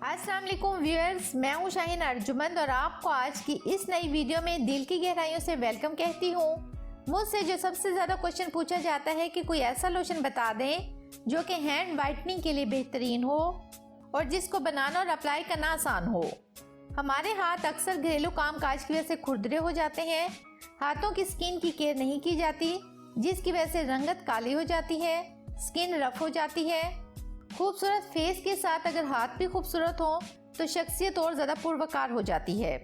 अस्सलाम वालेकुम व्यूअर्स, मैं हूं शाहीन अर्जुमंद और आपको आज की इस नई वीडियो में दिल की गहराइयों से वेलकम कहती हूं। मुझसे जो सबसे ज़्यादा क्वेश्चन पूछा जाता है कि कोई ऐसा लोशन बता दें जो कि हैंड वाइटनिंग के लिए बेहतरीन हो और जिसको बनाना और अप्लाई करना आसान हो। हमारे हाथ अक्सर घरेलू काम काज की वजह से खुरदरे हो जाते हैं। हाथों की स्किन की केयर नहीं की जाती, जिसकी वजह से रंगत काली हो जाती है, स्किन रफ हो जाती है। खूबसूरत फेस के साथ अगर हाथ भी खूबसूरत हो तो शख्सियत और ज़्यादा पुरवकार हो जाती है।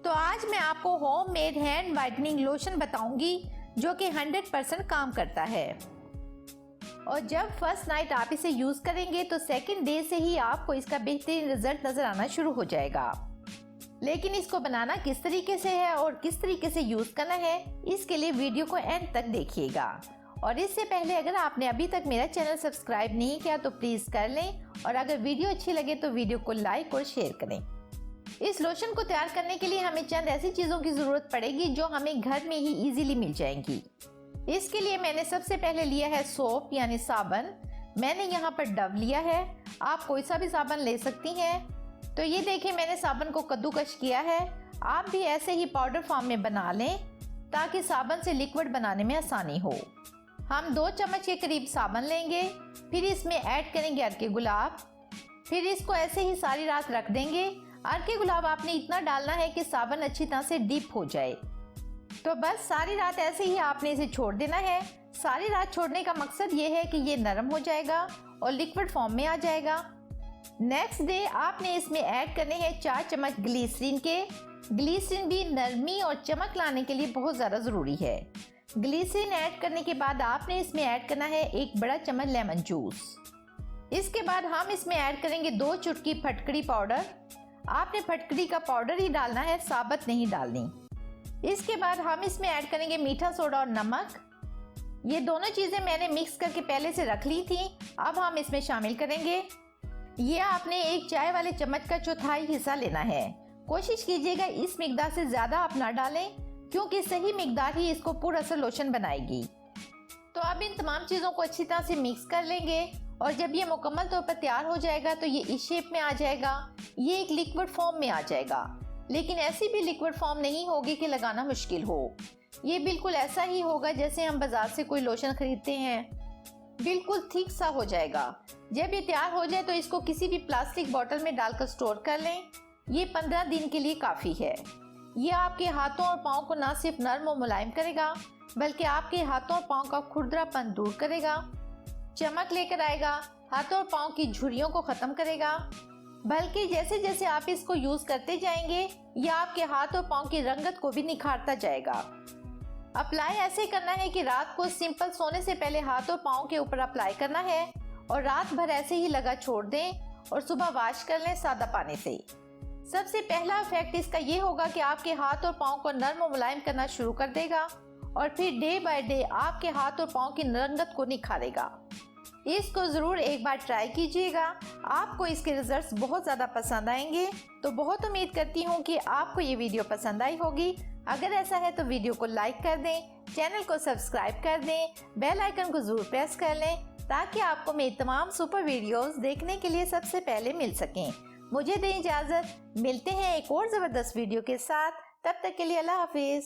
तो आज मैं आपको home made hand whitening lotion बताऊंगी जो कि 100% काम करता है। और जब फर्स्ट नाइट आप इसे यूज़ करेंगे तो सेकंड डे से ही आपको इसका बेहतरीन रिजल्ट नज़र आना शुरू हो जाएगा। लेकिन इसको बनाना किस तरीके से है और किस तरीके से यूज़ करना है, इसके लिए वीडियो को एंड तक देखिएगा। और इससे पहले अगर आपने अभी तक मेरा चैनल सब्सक्राइब नहीं किया तो प्लीज़ कर लें और अगर वीडियो अच्छी लगे तो वीडियो को लाइक और शेयर करें। इस लोशन को तैयार करने के लिए हमें चंद ऐसी चीज़ों की ज़रूरत पड़ेगी जो हमें घर में ही इजीली मिल जाएंगी। इसके लिए मैंने सबसे पहले लिया है सोप यानी साबुन। मैंने यहाँ पर डव लिया है, आप कोई सा भी साबुन ले सकती हैं। तो ये देखिए मैंने साबुन को कद्दूकश किया है। आप भी ऐसे ही पाउडर फॉर्म में बना लें ताकि साबुन से लिक्विड बनाने में आसानी हो। हम 2 चम्मच के करीब साबुन लेंगे, फिर इसमें ऐड करेंगे अर्के गुलाब। फिर इसको ऐसे ही सारी रात रख देंगे। अर्के गुलाब आपने इतना डालना है कि साबुन अच्छी तरह से डीप हो जाए। तो बस सारी रात ऐसे ही आपने इसे छोड़ देना है। सारी रात छोड़ने का मकसद ये है कि ये नरम हो जाएगा और लिक्विड फॉर्म में आ जाएगा। नेक्स्ट डे आपने इसमें ऐड करने हैं 4 चम्मच ग्लिसरीन के। ग्लिसरीन भी नरमी और चमक लाने के लिए बहुत ज़्यादा ज़रूरी है। ग्लिसरीन ऐड करने के बाद आपने इसमें ऐड करना है 1 बड़ा चम्मच लेमन जूस। इसके बाद हम इसमें ऐड करेंगे 2 चुटकी फटकड़ी पाउडर। आपने फटकड़ी का पाउडर ही डालना है, साबुत नहीं डालनी। इसके बाद हम इसमें ऐड करेंगे मीठा सोडा और नमक। ये दोनों चीज़ें मैंने मिक्स करके पहले से रख ली थी, अब हम इसमें शामिल करेंगे। ये आपने 1 चाय वाले चम्मच का चौथाई हिस्सा लेना है। कोशिश कीजिएगा इस मिकदार से ज़्यादा आप ना डालें क्योंकि सही मिकदार ही इसको पूरा सा लोशन बनाएगी। तो अब इन तमाम चीज़ों को अच्छी तरह से मिक्स कर लेंगे और जब ये मुकम्मल तौर पर तैयार हो जाएगा तो ये इस शेप में आ जाएगा। ये एक लिक्विड फॉर्म में आ जाएगा, लेकिन ऐसी भी लिक्विड फॉर्म नहीं होगी कि लगाना मुश्किल हो। ये बिल्कुल ऐसा ही होगा जैसे हम बाजार से कोई लोशन खरीदते हैं, बिल्कुल थिक सा हो जाएगा। जब ये तैयार हो जाए तो इसको किसी भी प्लास्टिक बॉटल में डालकर स्टोर कर लें। ये 15 दिन के लिए काफ़ी है। ये आपके हाथों और पाँव को ना सिर्फ नर्म और मुलायम करेगा बल्कि आपके हाथों और पाँव का खुरदरापन दूर करेगा, चमक लेकर आएगा, हाथों और पाँव की झुर्रियों को ख़त्म करेगा। बल्कि जैसे जैसे आप इसको यूज़ करते जाएंगे ये आपके हाथ और पाँव की रंगत को भी निखारता जाएगा। अप्लाई ऐसे करना है कि रात को सिंपल सोने से पहले हाथ और पाँव के ऊपर अप्लाई करना है और रात भर ऐसे ही लगा छोड़ दें और सुबह वॉश कर लें सादा पानी से। सबसे पहला इफेक्ट इसका ये होगा कि आपके हाथ और पाँव को नर्म और मुलायम करना शुरू कर देगा और फिर डे बाय डे आपके हाथ और पाँव की रंगत को निखारेगा। इसको ज़रूर एक बार ट्राई कीजिएगा, आपको इसके रिजल्ट्स बहुत ज़्यादा पसंद आएंगे। तो बहुत उम्मीद करती हूँ कि आपको ये वीडियो पसंद आई होगी। अगर ऐसा है तो वीडियो को लाइक कर दें, चैनल को सब्सक्राइब कर दें, बेल आइकन को ज़रूर प्रेस कर लें ताकि आपको मेरी तमाम सुपर वीडियोस देखने के लिए सबसे पहले मिल सकें। मुझे दें इजाज़त, मिलते हैं एक और ज़बरदस्त वीडियो के साथ। तब तक के लिए अल्लाह हाफिज़।